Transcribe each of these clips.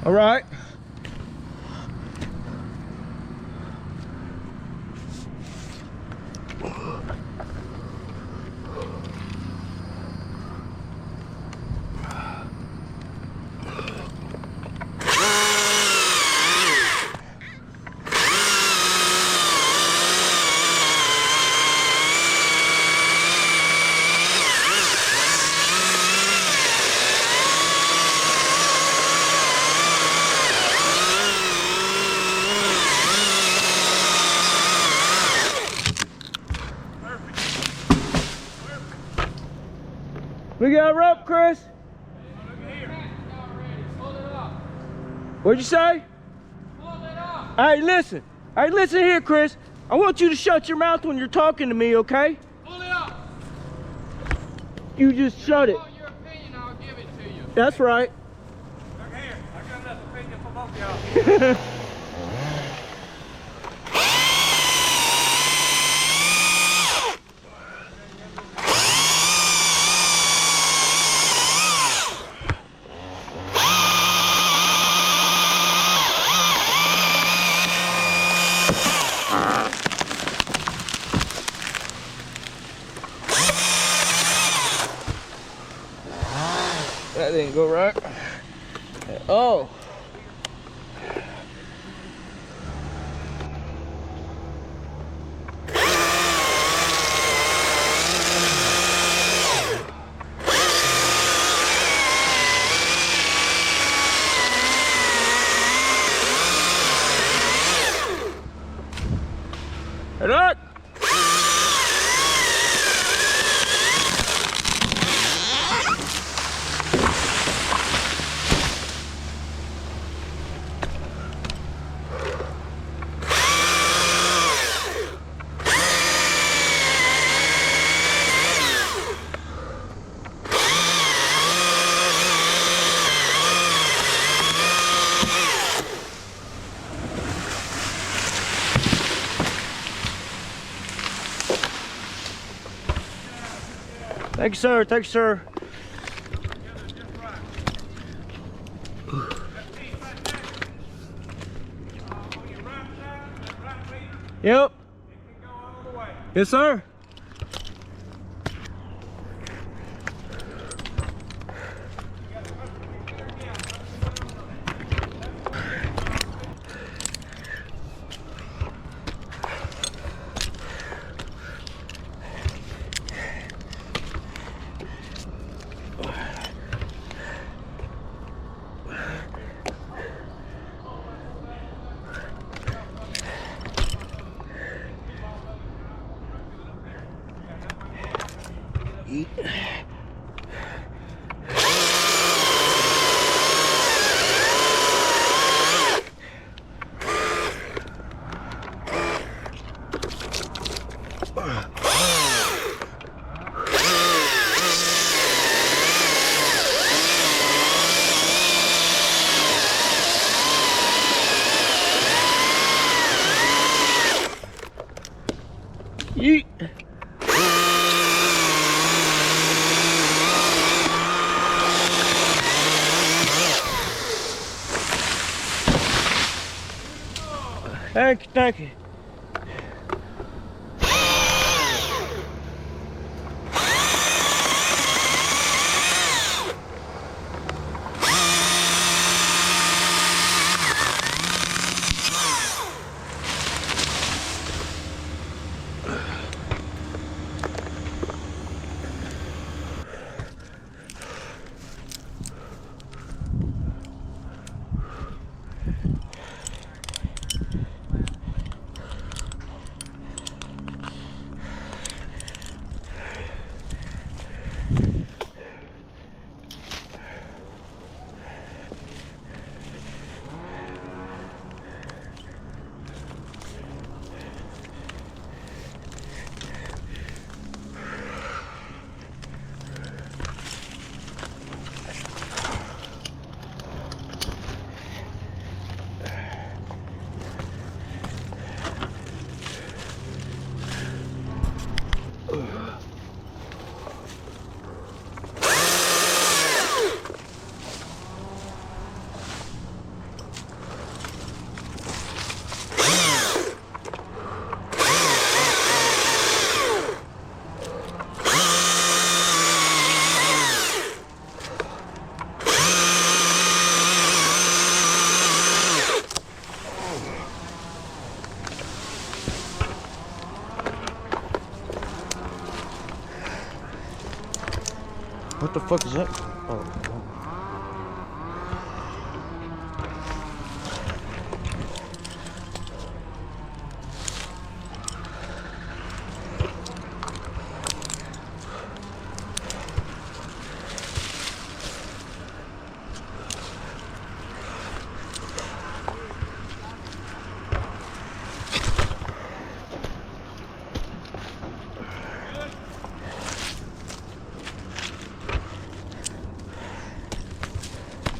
All right. We got a rope, Chris. What'd you say? Hey, listen. Hey, listen here, Chris. I want you to shut your mouth when you're talking to me, okay? Pull it up. You just shut it. Your opinion, I'll give it to you. That's right. Look here. I got enough opinion for both of y'all. That didn't go right. Oh. Hey, look. Thank you, sir. Thank you, sir. Yep. Yes, sir. Yeet. Thank you, thank you. the fuck is that? Oh.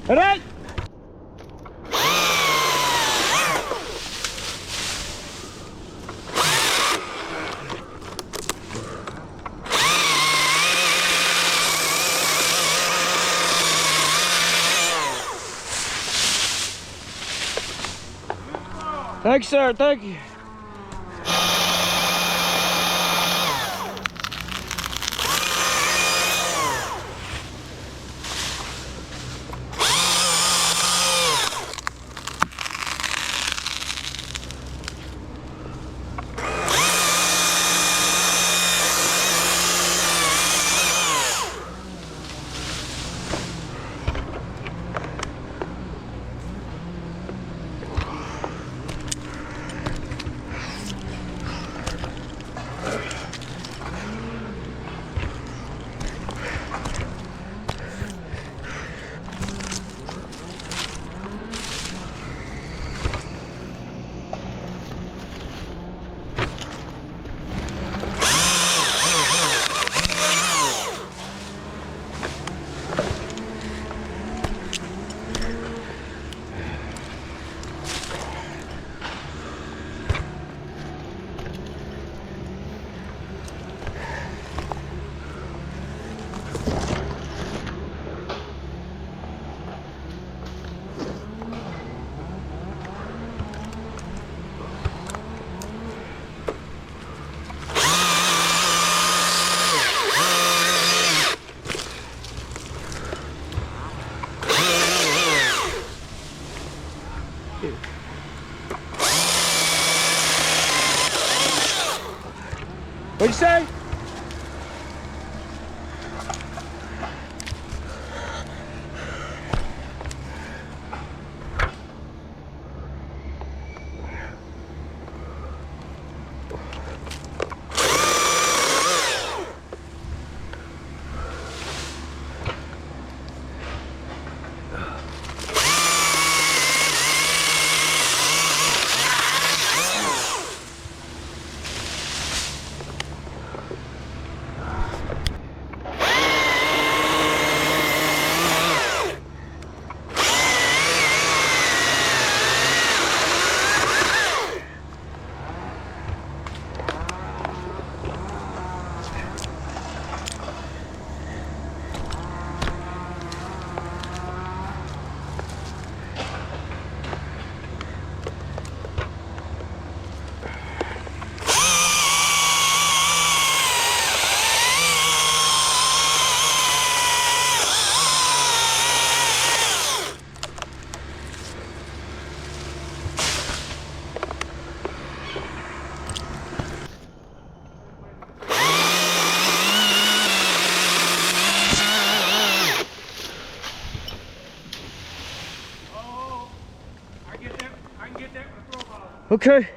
All right. Thank you, sir. Thank you. What'd you say? Okay.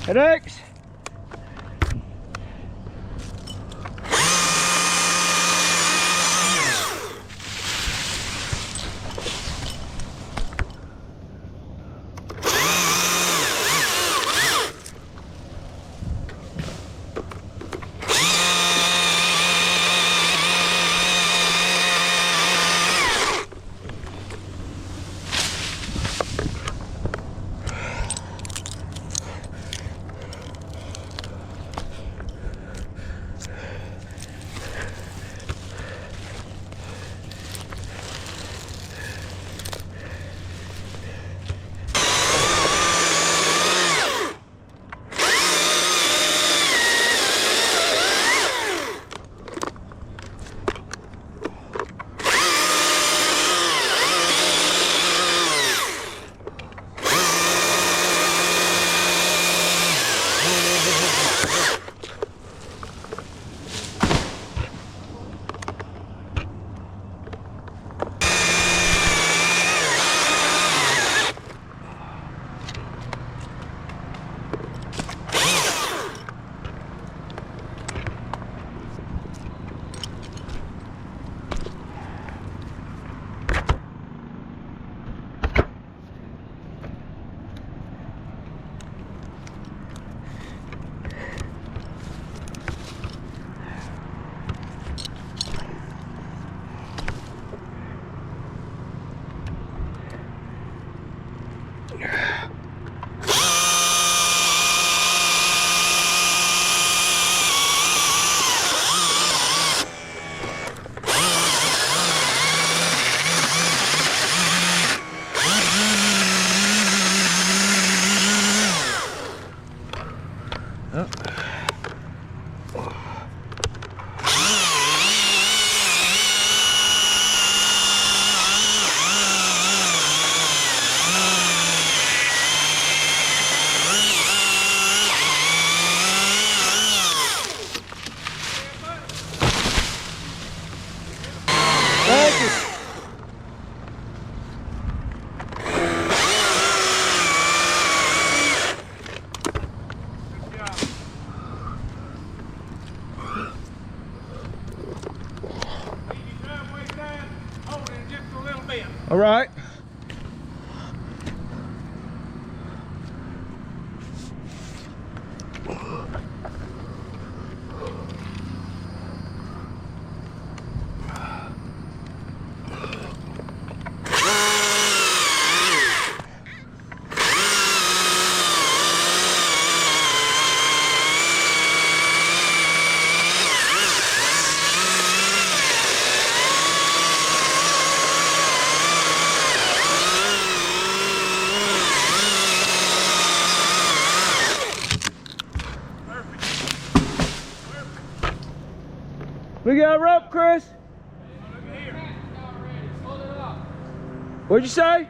Headaches. Thank you. Good job. Leave your driveway down, hold it just a little bit. All right. We got a rope, Chris. Look here. What'd you say?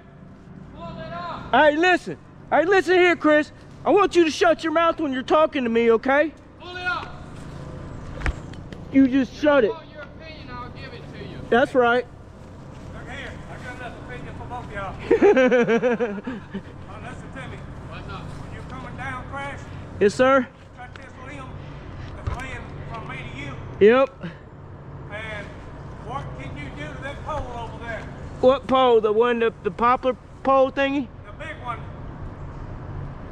Hey, listen. Hey, listen here, Chris. I want you to shut your mouth when you're talking to me, okay? Pull it up. You just shut it. Want your opinion, I'll give it to you. That's right. Look here. I got enough opinion for both of y'all. Now listen to me. What's up? When you're coming down, Crash, Yes, sir. cut this limb that's laying from me to you. Yep. And what can you do to that pole over there? What pole? The one, the poplar pole thingy? The big one.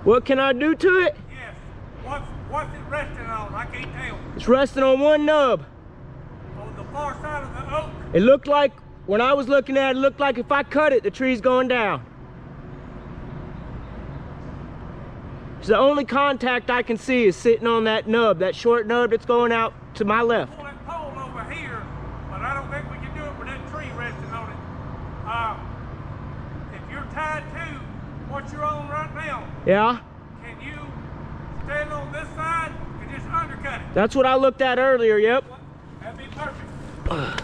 What can I do to it? Yes. What's it resting on? I can't tell. It's resting on one nub. On the far side of the oak. It looked like, when I was looking at it, it looked like if I cut it, the tree's going down. So the only contact I can see is sitting on that nub, that short nub that's going out to my left. Pull that pole over here, but I don't think we can do it with that tree resting on it. If you're tied to what you're on right now, Yeah? can you stand on this side and just undercut it? That's what I looked at earlier, yep. That'd be perfect.